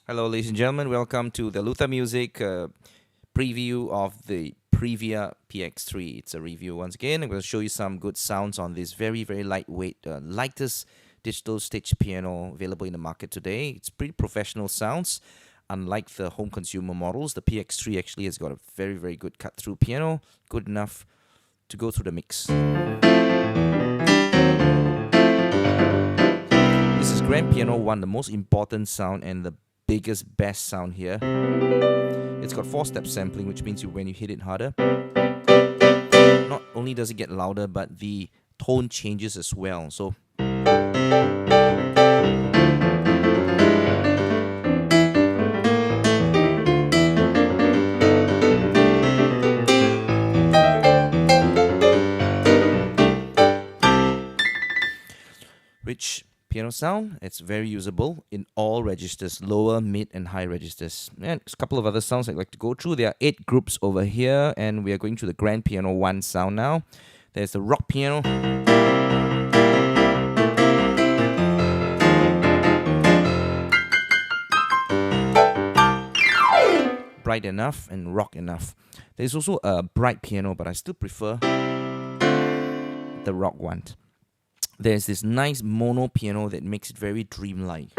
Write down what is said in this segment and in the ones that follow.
Hello, ladies and gentlemen. Welcome to the Luther Music preview of the Privia PX-3. It's a review once again. I'm going to show you some good sounds on this very lightweight, lightest digital stage piano available in the market today. It's pretty professional sounds. Unlike the home consumer models, the PX-3 actually has got a very good cut-through piano, good enough to go through the mix. This is grand piano 1, the most important sound and the biggest best sound here. It's got 4-step sampling, which means when you hit it harder, not only does it get louder, but the tone changes as well. So rich piano sound. It's very usable in all registers, lower, mid, and high registers. And a couple of other sounds I'd like to go through. There are 8 groups over here, and we are going through the grand piano 1 sound now. There's the rock piano. Bright enough and rock enough. There's also a bright piano, but I still prefer the rock one. There's this nice mono piano that makes it very dreamlike.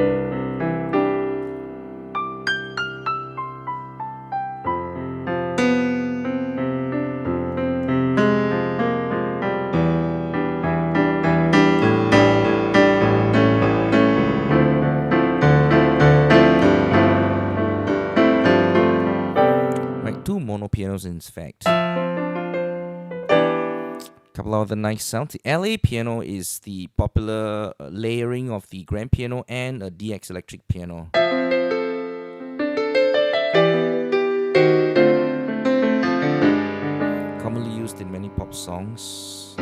Right, 2 mono pianos in fact. Couple of other nice sounds. The LA piano is the popular layering of the grand piano and a DX electric piano. Commonly used in many pop songs.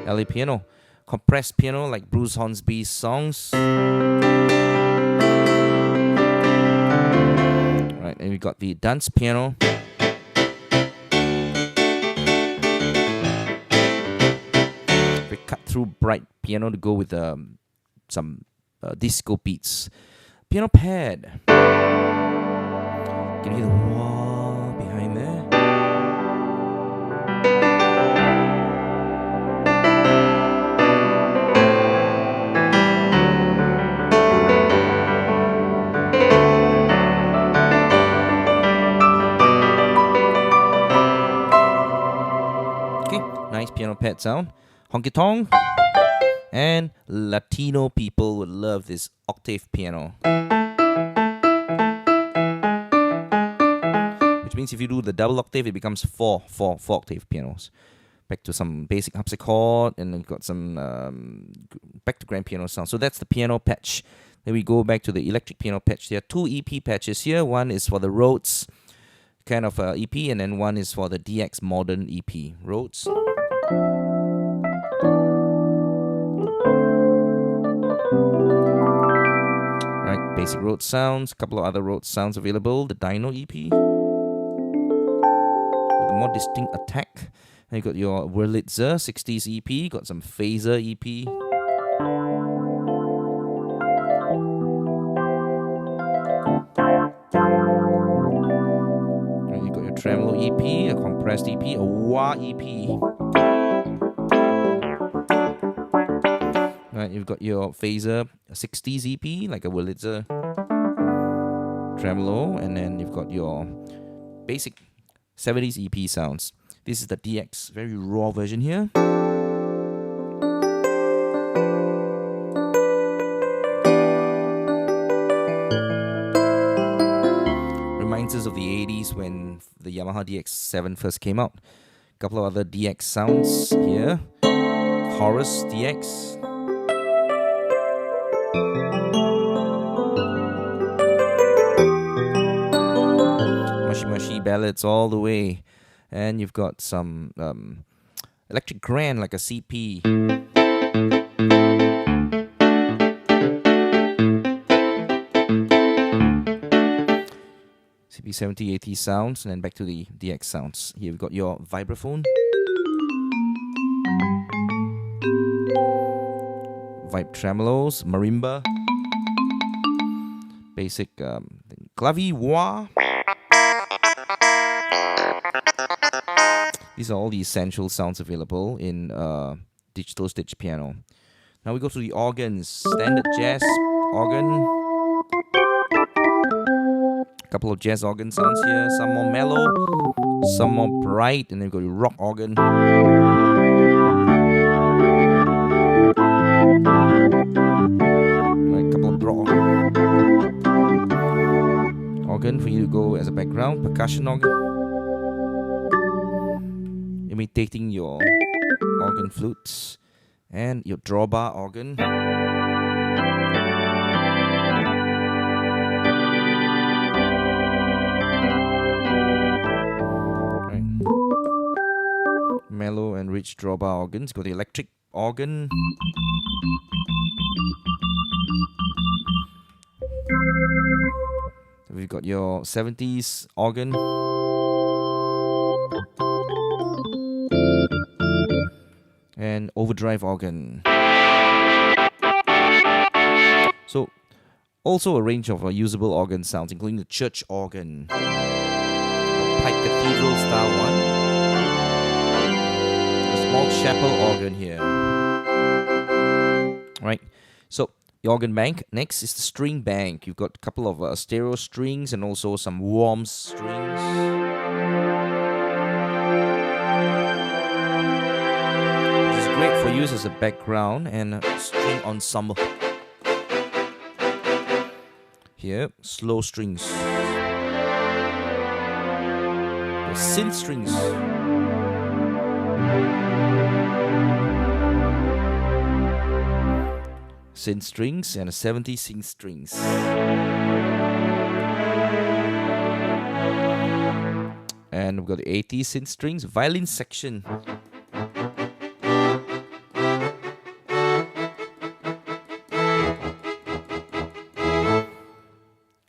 LA piano. Compressed piano like Bruce Hornsby's songs. Right, and we got the dance piano. We cut through bright piano to go with some disco beats. Piano pad. Can you hear the wah behind there? Nice piano pad sound. Honky tonk. And Latino people would love this octave piano. Which means if you do the double octave, it becomes four octave pianos. Back to some basic harpsichord, and then got some back to grand piano sound. So that's the piano patch. Then we go back to the electric piano patch. There are 2 EP patches here. One is for the Rhodes kind of EP, and then one is for the DX modern EP. Rhodes. Right, basic Rhodes sounds, a couple of other Rhodes sounds available. The Dino EP with a more distinct attack. And you got your Wurlitzer 60s EP, got some Phaser EP. And you got your Tremolo EP, a compressed EP, a wah EP. Right, you've got your Phaser, a 60s EP, like a Wurlitzer Tremolo, and then you've got your basic 70s EP sounds. This is the DX, very raw version here. Reminds us of the 80s when the Yamaha DX7 first came out. A couple of other DX sounds here. Chorus DX. Mushy ballads all the way. And you've got some electric grand like a CP. to be 70, 80 sounds, and then back to the DX sounds. Here we've got your vibraphone, vibe tremolos, marimba, basic clavier. These are all the essential sounds available in digital stage piano. Now we go to the organs. Standard jazz organ. A couple of jazz organ sounds here. Some more mellow, some more bright, and then we've got the rock organ. Right, a couple of rock organ for you to go as a background. Percussion organ, imitating your organ flutes, and your drawbar organ. Right. Mellow and rich drawbar organs. Got the electric organ. We've got your 70s organ. And overdrive organ. So, also a range of usable organ sounds, including the church organ, a pipe cathedral style one, a small chapel organ here. Right. So, the organ bank. Next is the string bank. You've got a couple of stereo strings and also some warm strings. Great for use as a background and a string ensemble. Here, slow strings. The synth strings. Synth strings and a 70 synth strings. And we've got the 80 synth strings, violin section.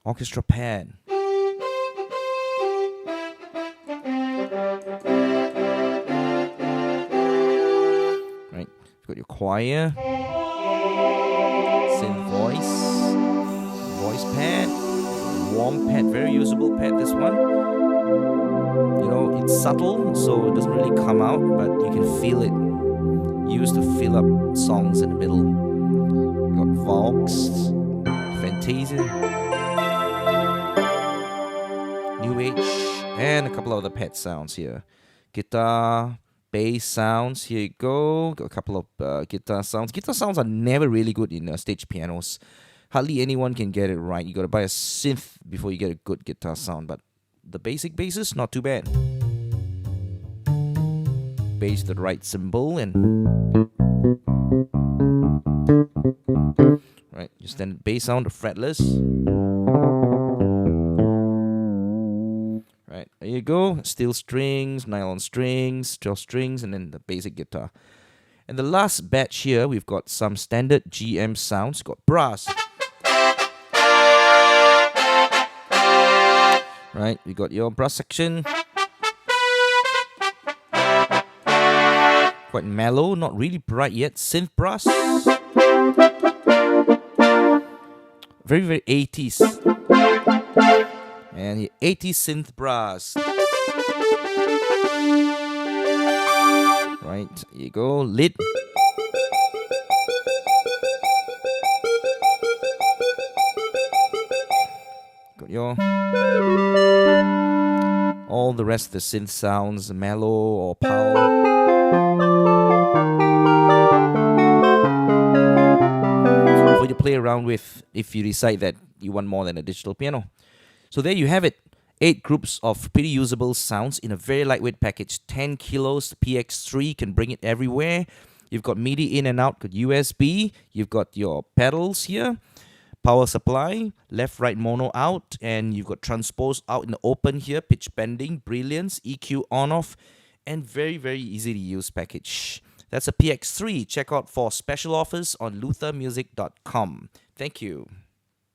Orchestra pad. Right, you've got your choir, synth voice pad, warm pad, very usable pad. This one, you know, it's subtle, so it doesn't really come out, but you can feel it. Used to fill up songs in the middle. You've got Vox, Fantasia, New Age, and a couple of other pad sounds here. Guitar, bass sounds. Here you go. Got a couple of guitar sounds. Guitar sounds are never really good in stage pianos. Hardly anyone can get it right. You got to buy a synth before you get a good guitar sound. But the basic basses, not too bad. Bass the right cymbal and right. Your standard bass sound, the fretless. Right, there you go. Steel strings, nylon strings, 12 strings, and then the basic guitar. And the last batch here, we've got some standard GM sounds. Got brass. Right, we got your brass section. Quite mellow, not really bright yet. Synth brass. Very, very 80s. And the 80s synth brass. Right, here you go. Lid. Got your all the rest of the synth sounds, mellow or power. For you to play around with if you decide that you want more than a digital piano. So there you have it. 8 groups of pretty usable sounds in a very lightweight package. 10 kilos, the PX3 can bring it everywhere. You've got MIDI in and out, got USB. You've got your pedals here. Power supply, left, right, mono out. And you've got transpose out in the open here. Pitch bending, brilliance, EQ on off. And very, very easy to use package. That's a PX3. Check out for special offers on luthermusic.com. Thank you.